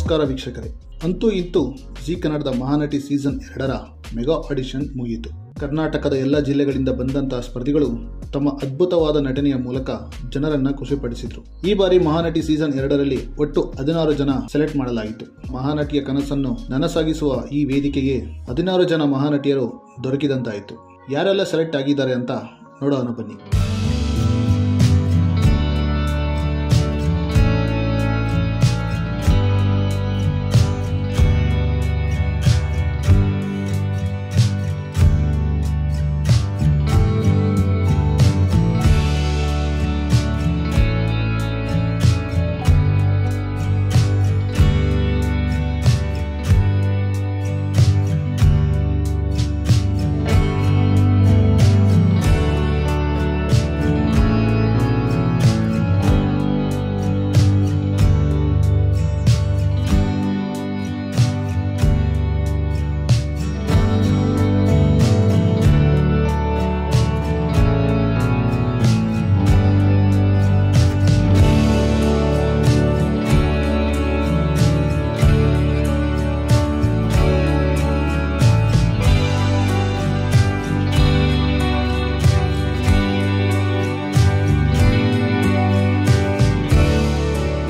ನಮಸ್ಕಾರ ವೀಕ್ಷಕರೇ. ಅಂತೂ ಇಂತೂ ಜಿ ಕನ್ನಡದ ಮಹಾನಟಿ ಸೀಸನ್ 2ರ ಮೆಗಾ ಆಡಿಷನ್ ಮುಗಿಯಿತು. ಕರ್ನಾಟಕದ ಎಲ್ಲ ಜಿಲ್ಲೆಗಳಿಂದ ಬಂದಂತಹ ಸ್ಪರ್ಧಿಗಳು ತಮ್ಮ ಅದ್ಭುತವಾದ ನಟನೆಯ ಮೂಲಕ ಜನರನ್ನ ಖುಷಿಪಡಿಸಿದ್ರು. ಈ ಬಾರಿ ಮಹಾನಟಿ ಸೀಸನ್ 2ರಲ್ಲಿ ಒಟ್ಟು 16 ಜನ ಸೆಲೆಕ್ಟ್ ಮಾಡಲಾಗಿತ್ತು. ಮಹಾನಟಿಯ ಕನಸನ್ನು ನನಸಾಗಿಸುವ ಈ ವೇದಿಕೆಗೆ 16 ಜನ ಮಹಾನಟಿಯರು ದೊರಕಿದಂತಾಯಿತು. ಯಾರೆಲ್ಲ ಸೆಲೆಕ್ಟ್ ಆಗಿದ್ದಾರೆ ಅಂತ ನೋಡೋಣ ಬನ್ನಿ.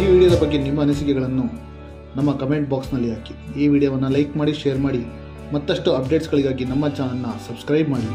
ಈ ವಿಡಿಯೋದ ಬಗ್ಗೆ ನಿಮ್ಮ ಅನಿಸಿಕೆಗಳನ್ನು ನಮ್ಮ ಕಮೆಂಟ್ ಬಾಕ್ಸ್ನಲ್ಲಿ ಹಾಕಿ. ಈ ವಿಡಿಯೋವನ್ನು ಲೈಕ್ ಮಾಡಿ, ಶೇರ್ ಮಾಡಿ. ಮತ್ತಷ್ಟು ಅಪ್ಡೇಟ್ಸ್ಗಳಿಗಾಗಿ ನಮ್ಮ ಚಾನಲ್ನ ಸಬ್ಸ್ಕ್ರೈಬ್ ಮಾಡಿ.